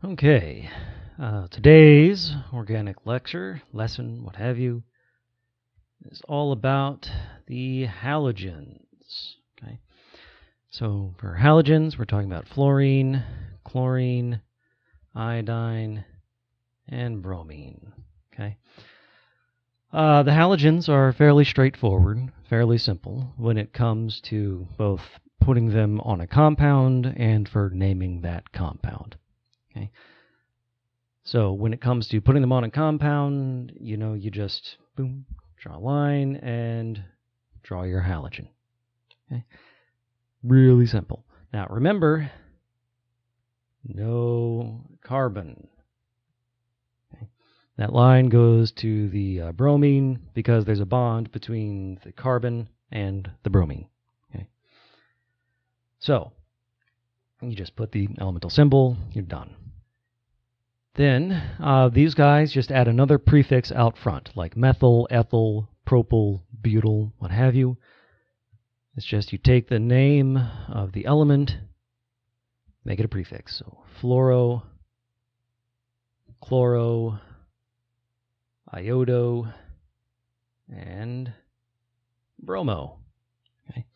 Okay, today's organic lesson, what have you, is all about the halogens. Okay, so for halogens, we're talking about fluorine, chlorine, iodine, and bromine. Okay, the halogens are fairly straightforward, fairly simple when it comes to both putting them on a compound and for naming that compound. Okay. So when it comes to putting them on a compound, you just boom, draw a line and draw your halogen. Okay? Really simple. Now remember, no carbon. Okay? That line goes to the bromine because there's a bond between the carbon and the bromine. Okay? So you just put the elemental symbol, you're done. Then these guys just add another prefix out front, like methyl, ethyl, propyl, butyl, what have you. It's just you take the name of the element, make it a prefix. So fluoro, chloro, iodo, and bromo. Okay?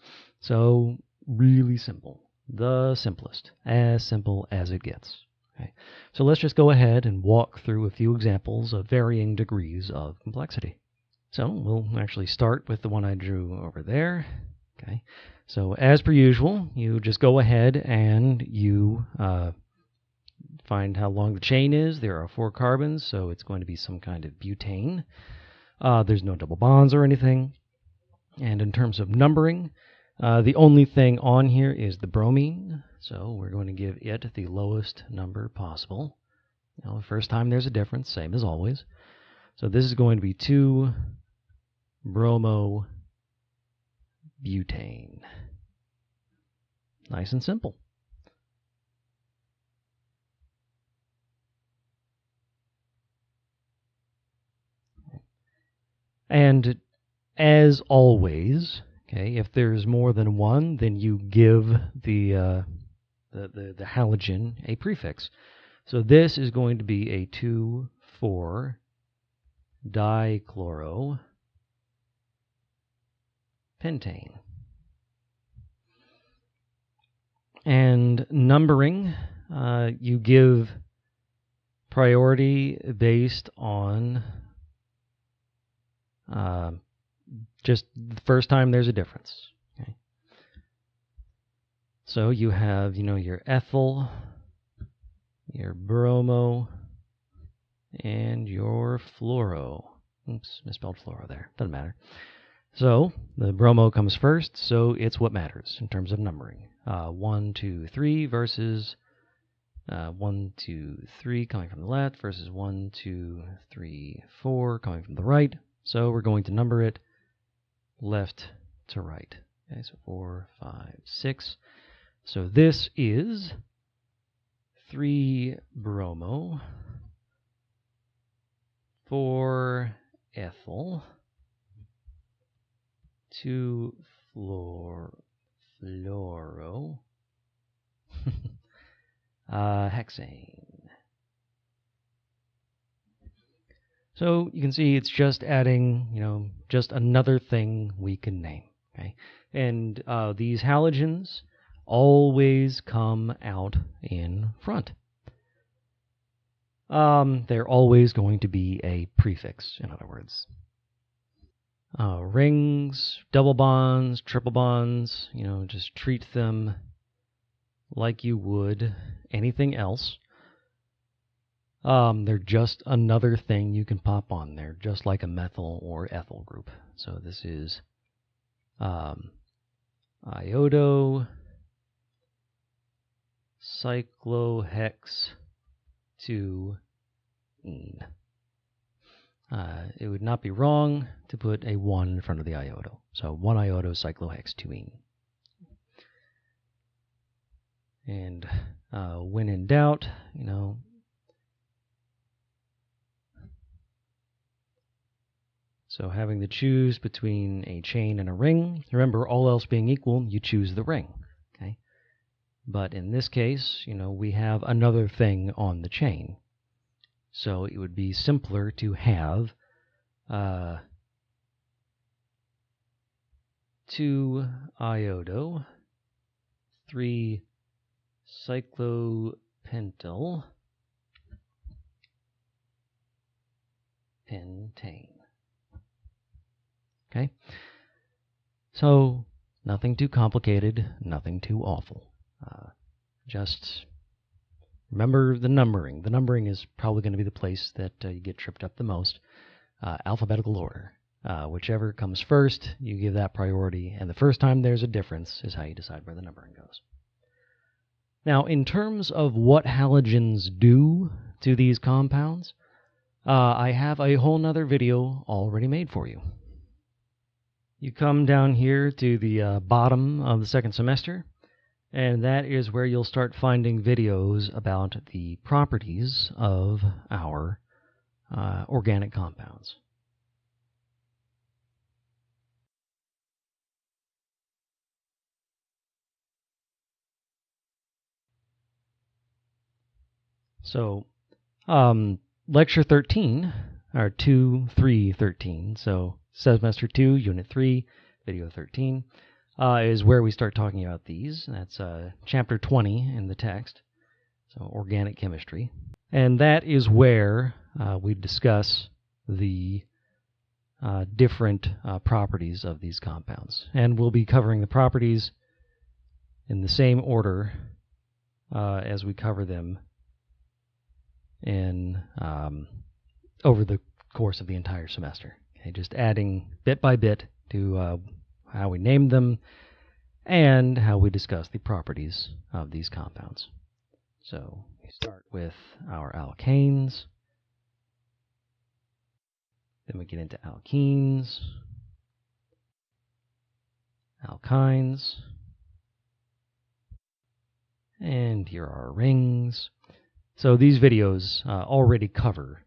So really simple. The simplest. As simple as it gets. Okay. So let's just go ahead and walk through a few examples of varying degrees of complexity. So we'll actually start with the one I drew over there. Okay. So as per usual, you just go ahead and you find how long the chain is. There are 4 carbons, so it's going to be some kind of butane. There's no double bonds or anything. And in terms of numbering, the only thing on here is the bromine, so we're going to give it the lowest number possible. The first time there's a difference, same as always. So this is going to be 2-bromobutane. Nice and simple. And as always, okay, if there's more than one, then you give the halogen a prefix. So this is going to be a 2,4-dichloropentane. And numbering, you give priority based on just the first time there's a difference. Okay. So you have, your ethyl, your bromo, and your fluoro. Oops, misspelled fluoro there. Doesn't matter. So the bromo comes first, so it's what matters in terms of numbering. 1, 2, 3 versus 1, 2, 3 coming from the left versus 1, 2, 3, 4 coming from the right. So we're going to number it left to right. Okay, so 4, 5, 6. So this is 3-bromo, 4-ethyl, 2-fluoro, hexane. So you can see it's just adding, just another thing we can name. Okay, and these halogens always come out in front. They're always going to be a prefix, in other words. Rings, double bonds, triple bonds, just treat them like you would anything else. They're just another thing you can pop on there, just like a methyl or ethyl group. So this is iodo, cyclohex 2-ene. It would not be wrong to put a 1 in front of the iodo. So 1-iodo cyclohex 2-ene. And when in doubt, so having to choose between a chain and a ring, remember, all else being equal, you choose the ring. Okay. But in this case, we have another thing on the chain. So it would be simpler to have 2-iodo, 3-cyclopentyl pentane. Okay? So nothing too complicated, nothing too awful. Just remember the numbering. The numbering is probably going to be the place that you get tripped up the most. Alphabetical order. Whichever comes first, you give that priority, and the first time there's a difference is how you decide where the numbering goes. Now, in terms of what halogens do to these compounds, I have a whole nother video already made for you. You come down here to the bottom of the second semester, and that is where you'll start finding videos about the properties of our organic compounds. So, Lecture 13, or 2-3-13, so Semester 2, Unit 3, Video 13, is where we start talking about these. That's Chapter 20 in the text, so Organic Chemistry. And that is where we discuss the different properties of these compounds. And we'll be covering the properties in the same order as we cover them in over the course of the entire semester. Okay, just adding bit by bit to how we name them and how we discuss the properties of these compounds. So we start with our alkanes, then we get into alkenes, alkynes, and here are our rings. So these videos already cover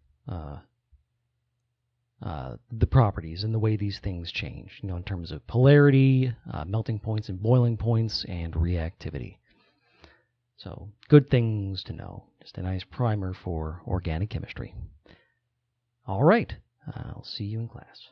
the properties and the way these things change, in terms of polarity, melting points and boiling points, and reactivity. So good things to know. Just a nice primer for organic chemistry. All right, I'll see you in class.